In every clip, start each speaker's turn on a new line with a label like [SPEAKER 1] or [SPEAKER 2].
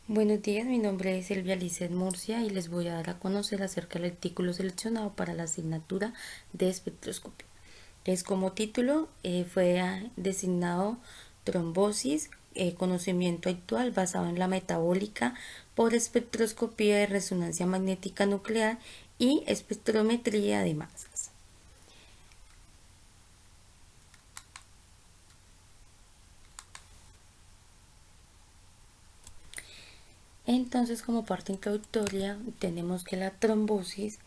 [SPEAKER 1] Buenos días, mi nombre es Silvia Lizeth Murcia y les voy a dar a conocer acerca del artículo seleccionado para la asignatura de espectroscopia. Es como título fue designado trombosis, conocimiento actual basado en la metabólica por espectroscopía de resonancia magnética nuclear y espectrometría de masas. Entonces, como parte introductoria, tenemos que la trombosis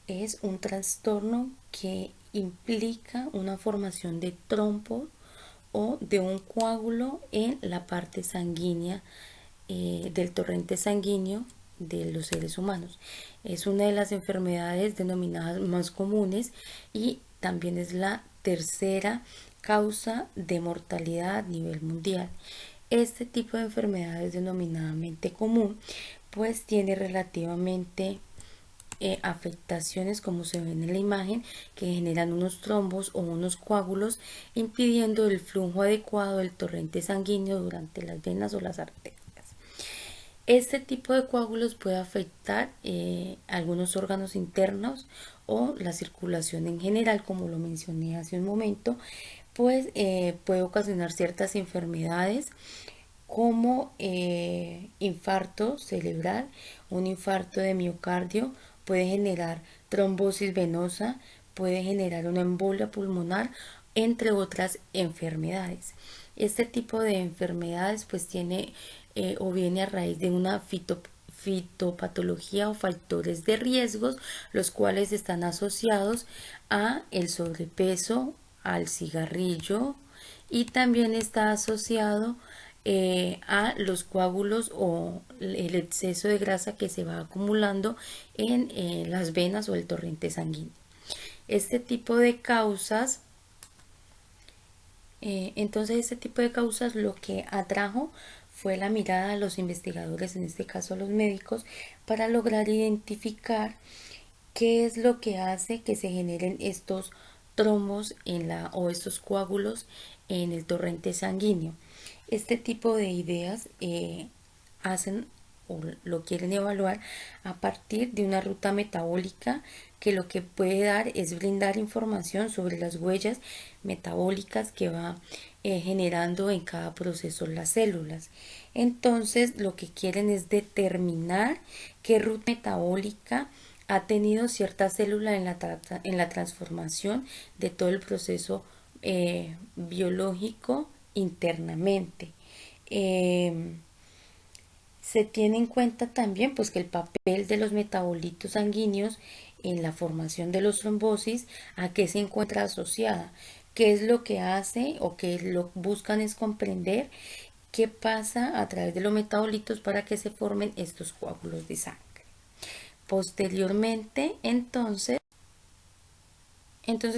[SPEAKER 1] es un trastorno que implica una formación de trompo o de un coágulo en la parte sanguínea del torrente sanguíneo de los seres humanos. Es una de las enfermedades denominadas más comunes y también es la tercera causa de mortalidad a nivel mundial. Este tipo de enfermedad es denominadamente común, pues tiene relativamente afectaciones como se ven en la imagen que generan unos trombos o unos coágulos impidiendo el flujo adecuado del torrente sanguíneo durante las venas o las arterias. Este tipo de coágulos puede afectar algunos órganos internos o la circulación en general, como lo mencioné hace un momento, pues puede ocasionar ciertas enfermedades como infarto cerebral, un infarto de miocardio, puede generar trombosis venosa, puede generar una embolia pulmonar, entre otras enfermedades. Este tipo de enfermedades pues tiene o viene a raíz de una fitopatología o factores de riesgos, los cuales están asociados a el sobrepeso, al cigarrillo y también está asociado a los coágulos o el exceso de grasa que se va acumulando en las venas o el torrente sanguíneo. Este tipo de causas, entonces este tipo de causas lo que atrajo fue la mirada de los investigadores, en este caso los médicos, para lograr identificar qué es lo que hace que se generen estos trombos o estos coágulos en el torrente sanguíneo. Este tipo de ideas hacen o lo quieren evaluar a partir de una ruta metabólica que lo que puede dar es brindar información sobre las huellas metabólicas que va generando en cada proceso las células. Entonces lo que quieren es determinar qué ruta metabólica ha tenido cierta célula en la transformación de todo el proceso biológico internamente. Eh, Se tiene en cuenta también pues que el papel de los metabolitos sanguíneos en la formación de los trombosis, a qué se encuentra asociada, qué es lo que hace o qué lo buscan es comprender qué pasa a través de los metabolitos para que se formen estos coágulos de sangre. Posteriormente,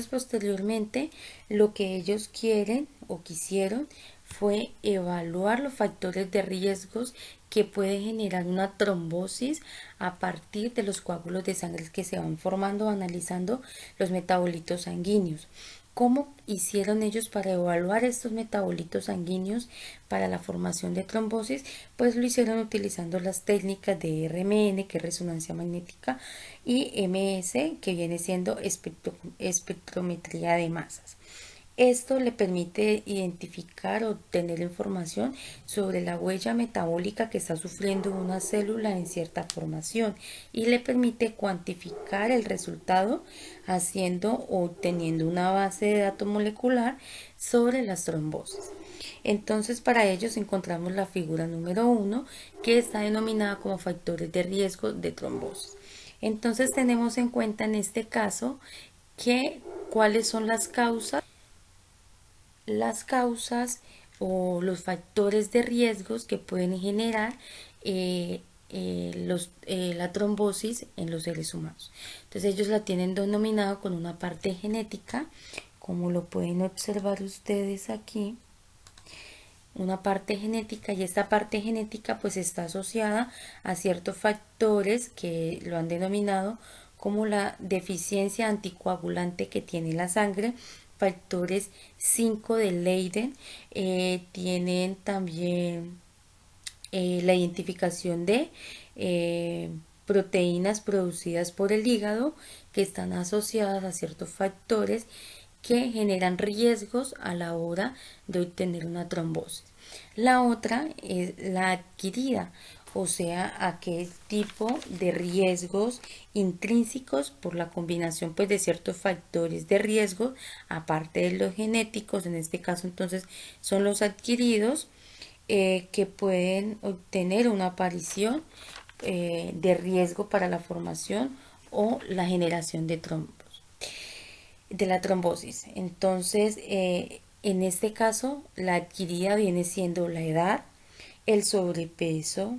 [SPEAKER 1] posteriormente, lo que ellos quieren o quisieron fue evaluar los factores de riesgos que pueden generar una trombosis a partir de los coágulos de sangre que se van formando analizando los metabolitos sanguíneos. ¿Cómo hicieron ellos para evaluar estos metabolitos sanguíneos para la formación de trombosis? Pues lo hicieron utilizando las técnicas de RMN, que es resonancia magnética, y MS, que viene siendo espectrometría de masas. Esto le permite identificar o obtener información sobre la huella metabólica que está sufriendo una célula en cierta formación y le permite cuantificar el resultado haciendo o obteniendo una base de datos molecular sobre las trombosis. Entonces, para ellos encontramos la figura número 1, que está denominada como factores de riesgo de trombosis. Entonces, tenemos en cuenta en este caso que cuáles son las causas o los factores de riesgos que pueden generar la trombosis en los seres humanos. Entonces ellos la tienen denominado con una parte genética, como lo pueden observar ustedes aquí, una parte genética, y esta parte genética pues está asociada a ciertos factores que lo han denominado como la deficiencia anticoagulante que tiene la sangre, factores 5 de Leiden, tienen también la identificación de proteínas producidas por el hígado que están asociadas a ciertos factores que generan riesgos a la hora de obtener una trombosis. La otra es la adquirida, o sea, aquel tipo de riesgos intrínsecos por la combinación pues de ciertos factores de riesgo, aparte de los genéticos, en este caso entonces son los adquiridos, que pueden obtener una aparición de riesgo para la formación o la generación de trombos, de la trombosis. Entonces, en este caso, la adquirida viene siendo la edad, el sobrepeso,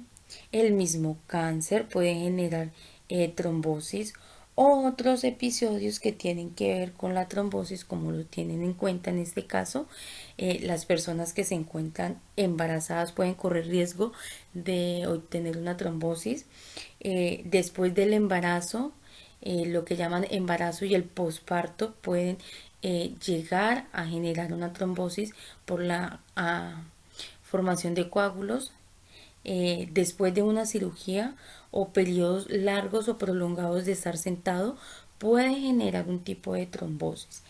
[SPEAKER 1] el mismo cáncer puede generar trombosis o otros episodios que tienen que ver con la trombosis, como lo tienen en cuenta en este caso. Las personas que se encuentran embarazadas pueden correr riesgo de obtener una trombosis. Después del embarazo, lo que llaman embarazo y el posparto pueden llegar a generar una trombosis por la formación de coágulos después de una cirugía o periodos largos o prolongados de estar sentado puede generar un tipo de trombosis.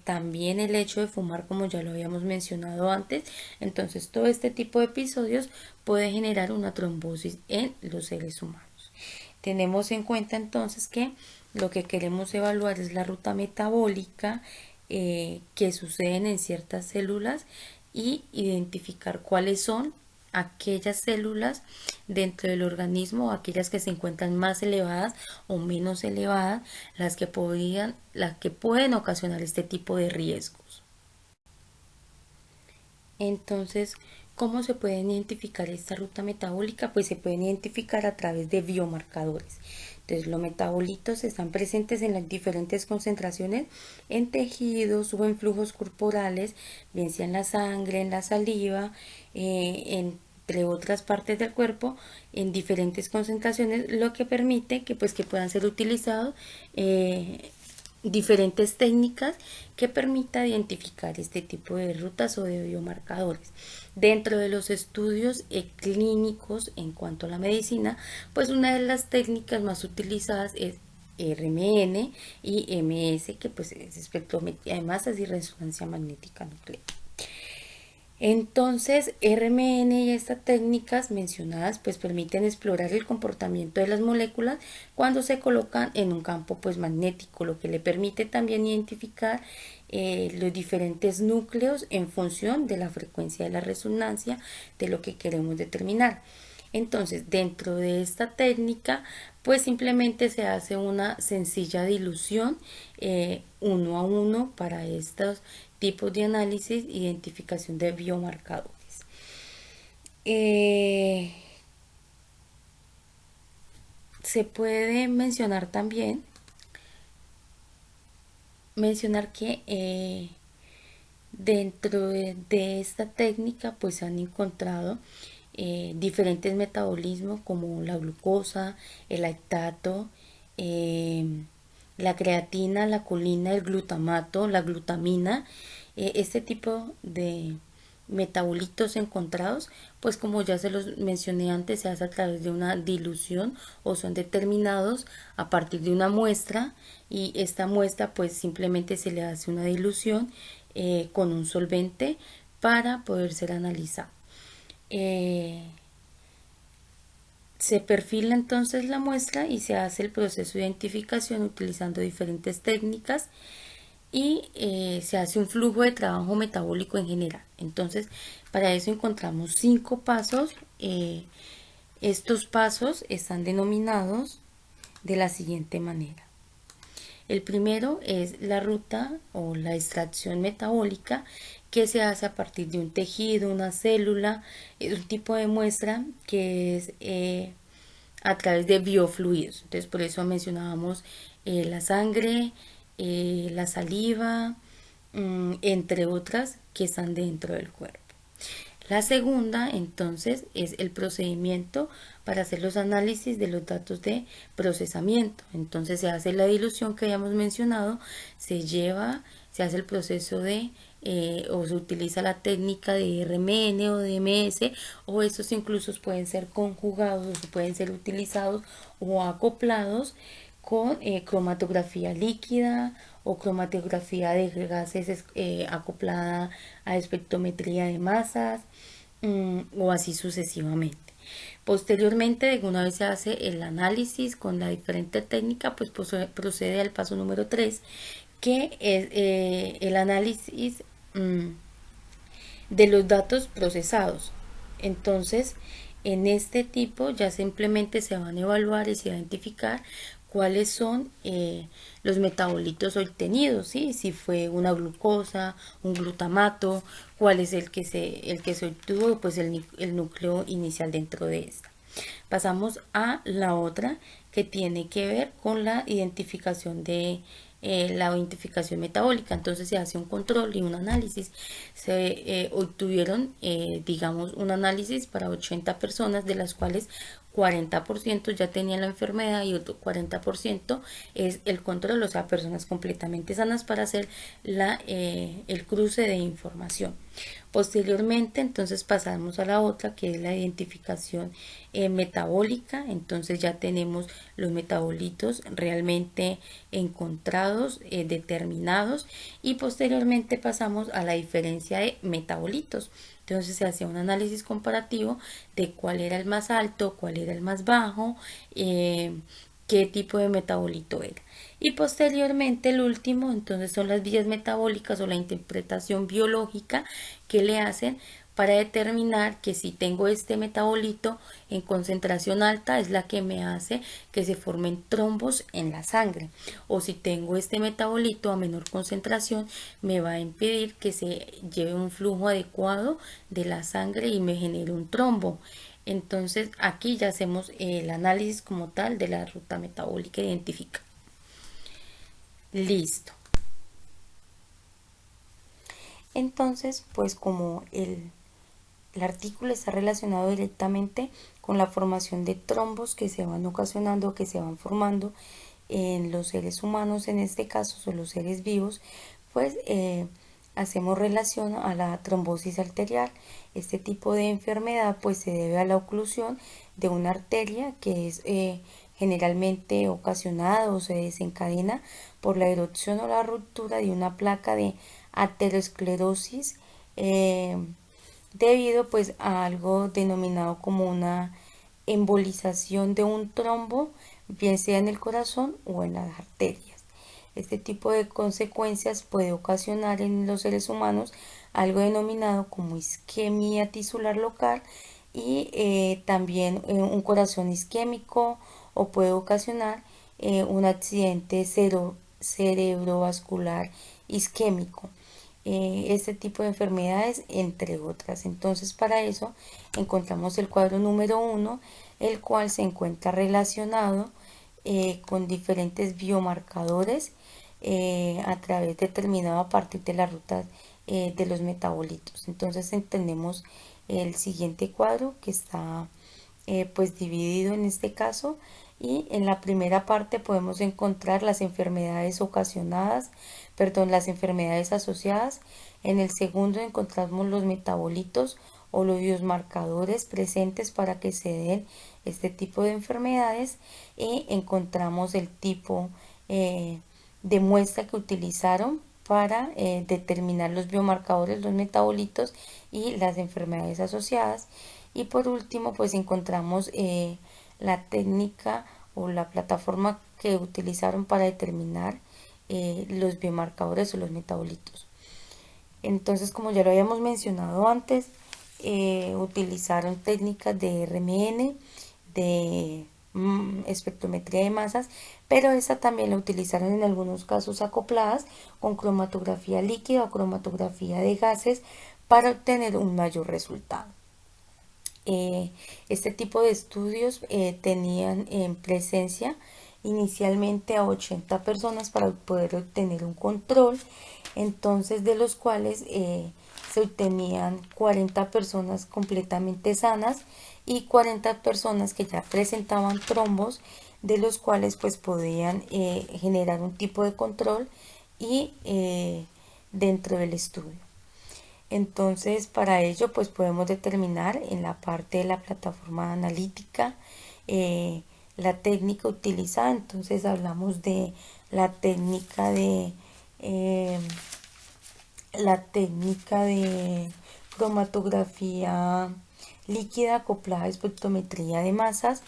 [SPEAKER 1] También el hecho de fumar, como ya lo habíamos mencionado antes, entonces todo este tipo de episodios puede generar una trombosis en los seres humanos. Tenemos en cuenta entonces que lo que queremos evaluar es la ruta metabólica que suceden en ciertas células y identificar cuáles son aquellas células dentro del organismo, aquellas que se encuentran más elevadas o menos elevadas, las que pueden ocasionar este tipo de riesgos. Entonces, ¿cómo se pueden identificar esta ruta metabólica? Pues se pueden identificar a través de biomarcadores. Entonces, los metabolitos están presentes en las diferentes concentraciones en tejidos o en flujos corporales, bien sea en la sangre, en la saliva, entre otras partes del cuerpo, en diferentes concentraciones, lo que permite que puedan ser utilizados diferentes técnicas que permita identificar este tipo de rutas o de biomarcadores. Dentro de los estudios clínicos en cuanto a la medicina, pues una de las técnicas más utilizadas es RMN y MS, que pues es espectrometría de masas y resonancia magnética nuclear. Entonces, RMN y estas técnicas mencionadas pues permiten explorar el comportamiento de las moléculas cuando se colocan en un campo pues magnético, lo que le permite también identificar los diferentes núcleos en función de la frecuencia de la resonancia de lo que queremos determinar. Entonces, dentro de esta técnica, pues simplemente se hace una sencilla dilución uno a uno para estos tipos de análisis, identificación de biomarcadores. Se puede mencionar también, que dentro de esta técnica pues se han encontrado diferentes metabolismos como la glucosa, el lactato, la creatina, la colina, el glutamato, la glutamina, este tipo de metabolitos encontrados, pues como ya se los mencioné antes, se hace a través de una dilución o son determinados a partir de una muestra y esta muestra pues simplemente se le hace una dilución con un solvente para poder ser analizado. Se perfila entonces la muestra y se hace el proceso de identificación utilizando diferentes técnicas y se hace un flujo de trabajo metabólico en general. Entonces, para eso encontramos 5 pasos. Estos pasos están denominados de la siguiente manera. El primero es la ruta o la extracción metabólica que se hace a partir de un tejido, una célula, es un tipo de muestra que es a través de biofluidos. Entonces, por eso mencionábamos la sangre, la saliva, entre otras que están dentro del cuerpo. La segunda, entonces, es el procedimiento para hacer los análisis de los datos de procesamiento. Entonces se hace la dilución que habíamos mencionado, se hace el proceso de o se utiliza la técnica de RMN o DMS, o estos incluso pueden ser conjugados o pueden ser utilizados o acoplados con cromatografía líquida o cromatografía de gases acoplada a espectrometría de masas, o así sucesivamente. Posteriormente, una vez se hace el análisis con la diferente técnica, pues procede al paso número 3, que es el análisis de los datos procesados. Entonces, en este tipo ya simplemente se van a evaluar y se va a identificar cuáles son los metabolitos obtenidos, ¿sí? Si fue una glucosa, un glutamato, cuál es el que se obtuvo, pues el núcleo inicial dentro de esta. Pasamos a la otra que tiene que ver con la identificación de la identificación metabólica. Entonces se hace un control y un análisis. Se obtuvieron, digamos, un análisis para 80 personas, de las cuales 40% ya tenían la enfermedad y otro 40% es el control, o sea, personas completamente sanas, para hacer el cruce de información. Posteriormente, entonces pasamos a la otra, que es la identificación metabólica. Entonces ya tenemos los metabolitos realmente encontrados, determinados, y posteriormente pasamos a la diferencia de metabolitos. Entonces se hacía un análisis comparativo de cuál era el más alto, cuál era el más bajo, qué tipo de metabolito era. Y posteriormente el último, entonces, son las vías metabólicas o la interpretación biológica que le hacen para determinar que si tengo este metabolito en concentración alta, es la que me hace que se formen trombos en la sangre, o si tengo este metabolito a menor concentración, me va a impedir que se lleve un flujo adecuado de la sangre y me genere un trombo. Entonces aquí ya hacemos el análisis como tal de la ruta metabólica identificada. Listo. Entonces, pues como el artículo está relacionado directamente con la formación de trombos que se van ocasionando, que se van formando en los seres humanos, en este caso son los seres vivos, pues hacemos relación a la trombosis arterial. Este tipo de enfermedad pues se debe a la oclusión de una arteria que es generalmente ocasionada o se desencadena por la erupción o la ruptura de una placa de aterosclerosis, debido pues a algo denominado como una embolización de un trombo, bien sea en el corazón o en las arterias. Este tipo de consecuencias puede ocasionar en los seres humanos algo denominado como isquemia tisular local, y también un corazón isquémico, o puede ocasionar un accidente cerebrovascular isquémico. Este tipo de enfermedades, entre otras. Entonces, para eso encontramos el cuadro número 1, el cual se encuentra relacionado con diferentes biomarcadores a través determinado a partir de la ruta de los metabolitos. Entonces entendemos el siguiente cuadro, que está pues dividido en este caso, y en la primera parte podemos encontrar las enfermedades las enfermedades asociadas. En el segundo encontramos los metabolitos o los biomarcadores presentes para que se den este tipo de enfermedades, y encontramos el tipo de muestra que utilizaron para determinar los biomarcadores, los metabolitos y las enfermedades asociadas. Y por último, pues encontramos la técnica o la plataforma que utilizaron para determinar los biomarcadores o los metabolitos. Entonces, como ya lo habíamos mencionado antes, utilizaron técnicas de RMN, de espectrometría de masas, pero esa también la utilizaron en algunos casos acopladas con cromatografía líquida o cromatografía de gases para obtener un mayor resultado. Este tipo de estudios tenían en presencia inicialmente a 80 personas para poder obtener un control, entonces de los cuales se obtenían 40 personas completamente sanas y 40 personas que ya presentaban trombos, de los cuales pues podían generar un tipo de control y dentro del estudio. Entonces, para ello, pues podemos determinar en la parte de la plataforma analítica eh, la técnica utilizada. Entonces, hablamos de la técnica de eh, cromatografía líquida acoplada a espectrometría de masas,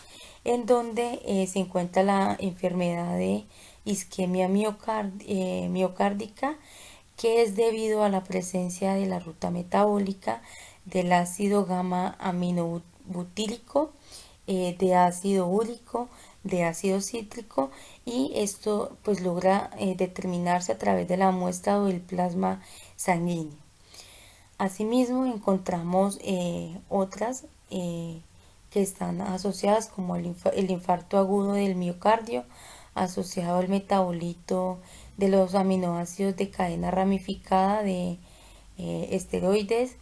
[SPEAKER 1] en donde se encuentra la enfermedad de isquemia miocárdica, que es debido a la presencia de la ruta metabólica del ácido gamma aminobutírico, de ácido úrico, de ácido cítrico, y esto pues logra determinarse a través de la muestra o del plasma sanguíneo. Asimismo encontramos otras que están asociadas, como el infarto agudo del miocardio, asociado al metabolito de los aminoácidos de cadena ramificada de esteroides.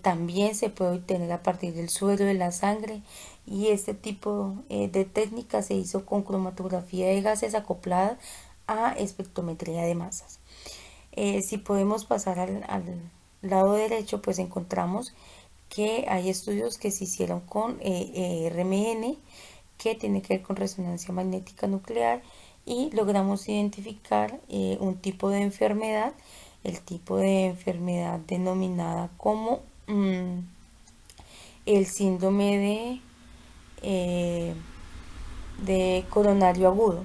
[SPEAKER 1] También se puede obtener a partir del suero de la sangre, y este tipo de técnica se hizo con cromatografía de gases acoplada a espectrometría de masas. Si podemos pasar al lado derecho, pues encontramos que hay estudios que se hicieron con RMN, que tiene que ver con resonancia magnética nuclear, y logramos identificar un tipo de enfermedad, el tipo de enfermedad denominada como el síndrome eh, de coronario agudo.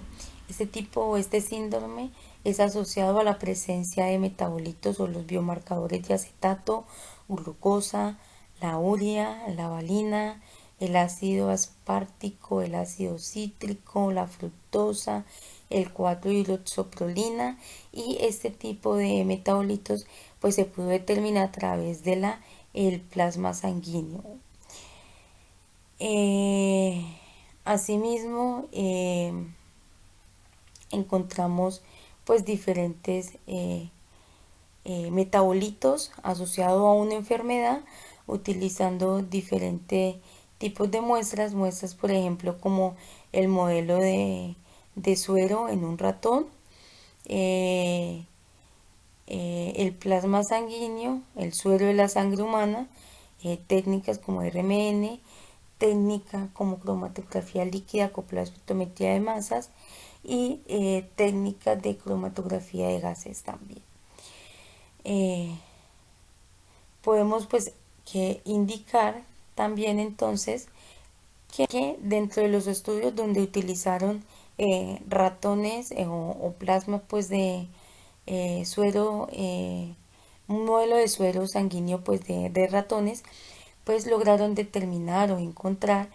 [SPEAKER 1] Este síndrome es asociado a la presencia de metabolitos o los biomarcadores de acetato, glucosa, la urea, la valina, el ácido aspartico, el ácido cítrico, la fructosa, el 4-hidroxoprolina, y este tipo de metabolitos pues se pudo determinar a través de el plasma sanguíneo. Asimismo, encontramos pues diferentes metabolitos asociados a una enfermedad, utilizando diferentes tipos de muestras por ejemplo como el modelo de suero en un ratón, eh, el plasma sanguíneo, el suero de la sangre humana, técnicas como RMN, técnica como cromatografía líquida acoplada a espectrometría de masas, y técnicas de cromatografía de gases también. Podemos pues que indicar también entonces que dentro de los estudios donde utilizaron ratones o plasma pues de suero, un modelo de suero sanguíneo pues de ratones, pues lograron determinar o encontrar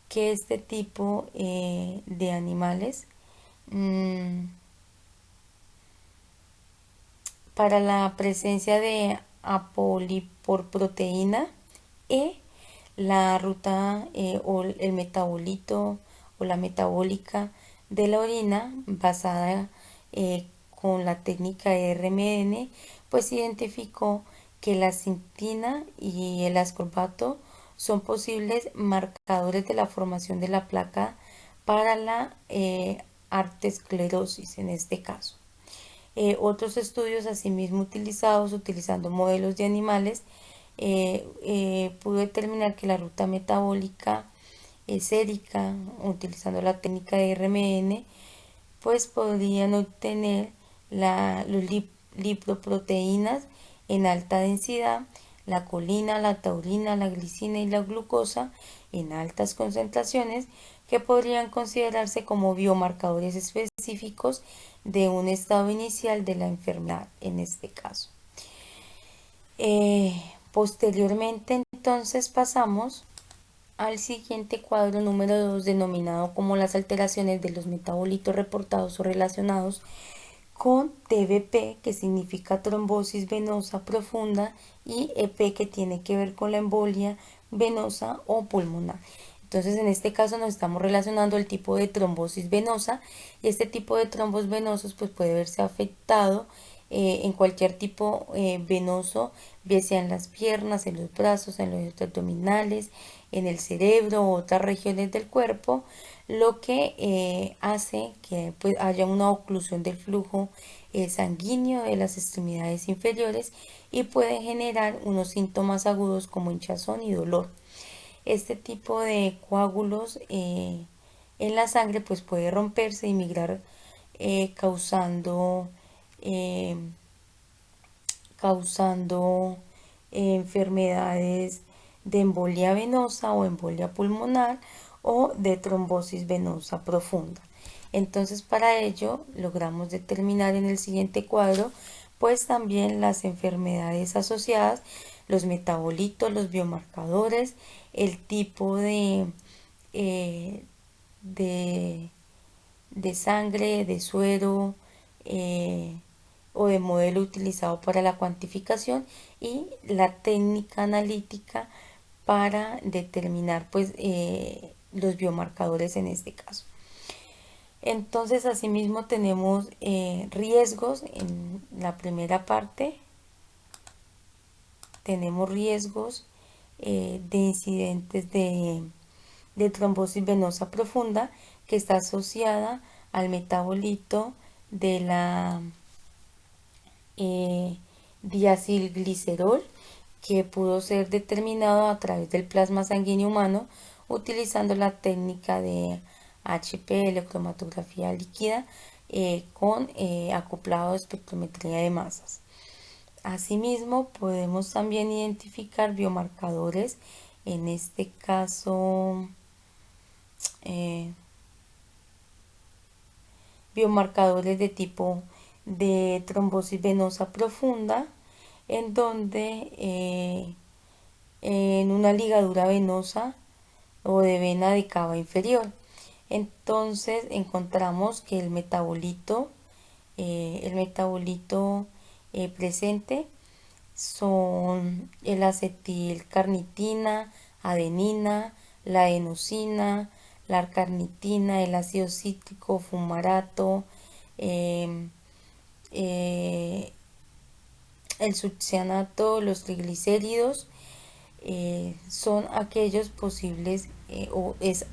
[SPEAKER 1] que este tipo de animales, para la presencia de apolipoproteína E, la ruta o el metabolito o la metabólica de la orina basada con la técnica de RMN, pues identificó que la cintina y el ascorbato son posibles marcadores de la formación de la placa para la arteriosclerosis en este caso. Otros estudios asimismo utilizados utilizando modelos de animales pudo determinar que la ruta metabólica sérica, utilizando la técnica de RMN, pues podrían obtener los lipoproteínas en alta densidad, la colina, la taurina, la glicina y la glucosa en altas concentraciones, que podrían considerarse como biomarcadores específicos de un estado inicial de la enfermedad en este caso. Posteriormente entonces pasamos al siguiente cuadro número 2, denominado como las alteraciones de los metabolitos reportados o relacionados con TBP, que significa trombosis venosa profunda, y EP, que tiene que ver con la embolia venosa o pulmonar. Entonces, en este caso nos estamos relacionando el tipo de trombosis venosa, y este tipo de trombos venosos pues puede verse afectado en cualquier tipo venoso, bien sea en las piernas, en los brazos, en los abdominales, en el cerebro u otras regiones del cuerpo, lo que hace que pues haya una oclusión del flujo sanguíneo de las extremidades inferiores y puede generar unos síntomas agudos como hinchazón y dolor. Este tipo de coágulos en la sangre pues puede romperse y migrar causando eh, causando enfermedades de embolia venosa o embolia pulmonar o de trombosis venosa profunda. Entonces, para ello logramos determinar en el siguiente cuadro pues también las enfermedades asociadas, los metabolitos, los biomarcadores, el tipo eh, de, de sangre, de suero, eh, o de modelo utilizado para la cuantificación y la técnica analítica para determinar pues los biomarcadores en este caso. Entonces, asimismo tenemos riesgos en la primera parte. Tenemos riesgos de incidentes de trombosis venosa profunda que está asociada al metabolito de la diacilglicerol, que pudo ser determinado a través del plasma sanguíneo humano utilizando la técnica de HPL, cromatografía líquida, con acoplado de espectrometría de masas. Asimismo, podemos también identificar biomarcadores, en este caso, eh, biomarcadores de tipo de trombosis venosa profunda, en donde en una ligadura venosa o de vena de cava inferior. Entonces encontramos que el metabolito presente son el acetilcarnitina, adenina, la adenosina, la arcarnitina, el ácido cítrico, fumarato, eh, eh, el succinato, los triglicéridos. Son aquellos posibles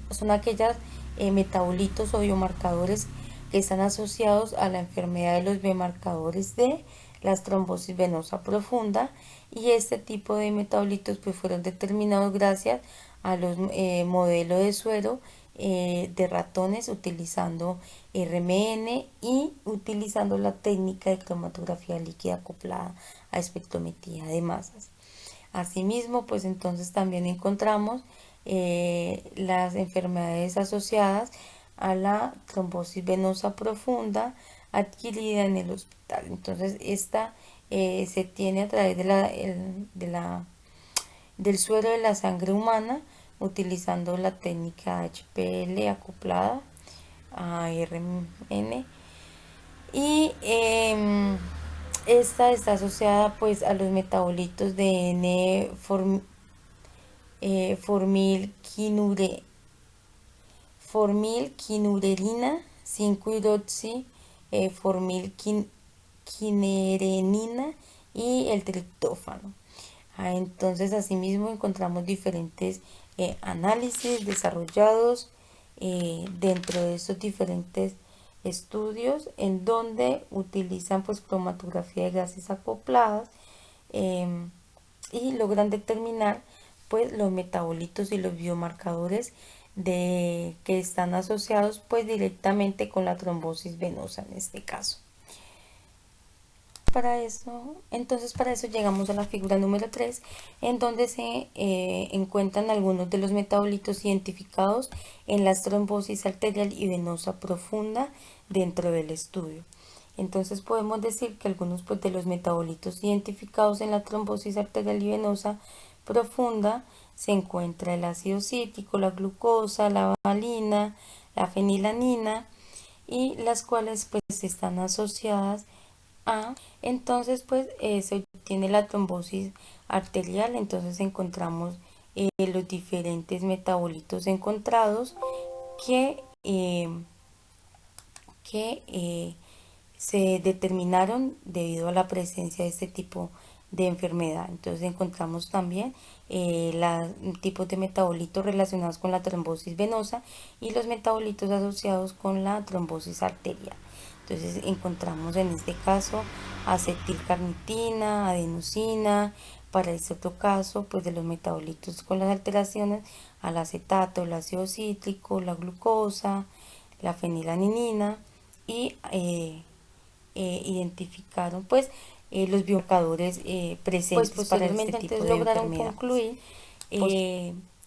[SPEAKER 1] son aquellas metabolitos o biomarcadores que están asociados a la enfermedad de los biomarcadores de las trombosis venosa profunda, y este tipo de metabolitos pues fueron determinados gracias a los modelos de suero de ratones utilizando RMN y utilizando la técnica de cromatografía líquida acoplada a espectrometría de masas. Asimismo, pues entonces también encontramos las enfermedades asociadas a la trombosis venosa profunda adquirida en el hospital. Entonces, esta se tiene a través del suero de la sangre humana utilizando la técnica HPL acoplada a RMN, y esta está asociada pues a los metabolitos de formilquinurerina, 5-hidroxi, formilquinerenina y el triptófano. Entonces, asimismo, encontramos diferentes análisis desarrollados dentro de estos diferentes estudios, en donde utilizan pues cromatografía de gases acopladas y logran determinar pues los metabolitos y los biomarcadores que están asociados pues directamente con la trombosis venosa en este caso. Para eso llegamos a la figura número 3, en donde se encuentran algunos de los metabolitos identificados en las trombosis arterial y venosa profunda dentro del estudio. Entonces podemos decir que algunos pues, de los metabolitos identificados en la trombosis arterial y venosa profunda se encuentra el ácido cítrico, la glucosa, la valina, la fenilanina, y las cuales pues están asociadas entonces pues se obtiene la trombosis arterial. Entonces encontramos los diferentes metabolitos encontrados que, eh, que se determinaron debido a la presencia de este tipo de enfermedad. Entonces encontramos también tipos de metabolitos relacionados con la trombosis venosa y los metabolitos asociados con la trombosis arterial. Entonces encontramos en este caso acetilcarnitina, adenosina. Para este otro caso, pues de los metabolitos con las alteraciones, al acetato, el ácido cítrico, la glucosa, la fenilalanina, y identificaron pues los biomarcadores presentes pues para este tipo de lograron concluir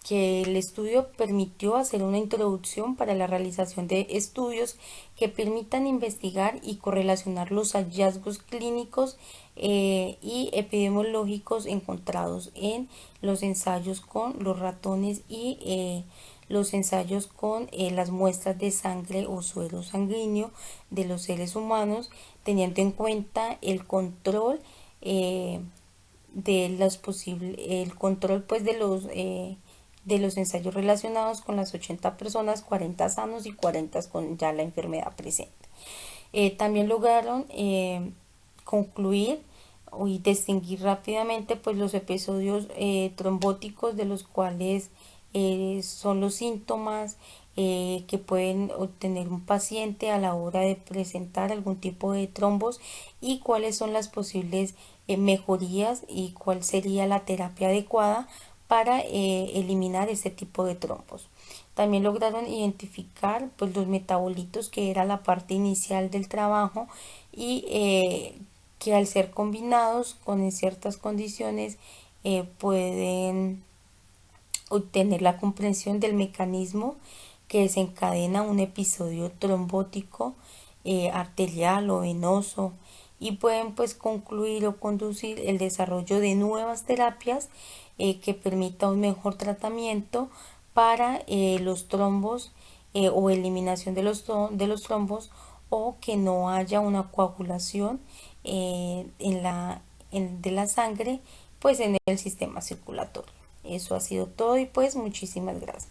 [SPEAKER 1] que el estudio permitió hacer una introducción para la realización de estudios que permitan investigar y correlacionar los hallazgos clínicos y epidemiológicos encontrados en los ensayos con los ratones y los ensayos con las muestras de sangre o suero sanguíneo de los seres humanos, teniendo en cuenta el control de los posibles, el control pues de los ensayos relacionados con las 80 personas, 40 sanos y 40 con ya la enfermedad presente. También lograron concluir y distinguir rápidamente pues los episodios trombóticos, de los cuales son los síntomas que pueden obtener un paciente a la hora de presentar algún tipo de trombos, y cuáles son las posibles mejorías y cuál sería la terapia adecuada para eliminar este tipo de trombos. También lograron identificar pues los metabolitos, que era la parte inicial del trabajo, y que al ser combinados con ciertas condiciones pueden obtener la comprensión del mecanismo que desencadena un episodio trombótico arterial o venoso, y pueden pues concluir o conducir el desarrollo de nuevas terapias que permita un mejor tratamiento para los trombos o eliminación de los trombos, o que no haya una coagulación de la sangre pues en el sistema circulatorio. Eso ha sido todo y pues muchísimas gracias.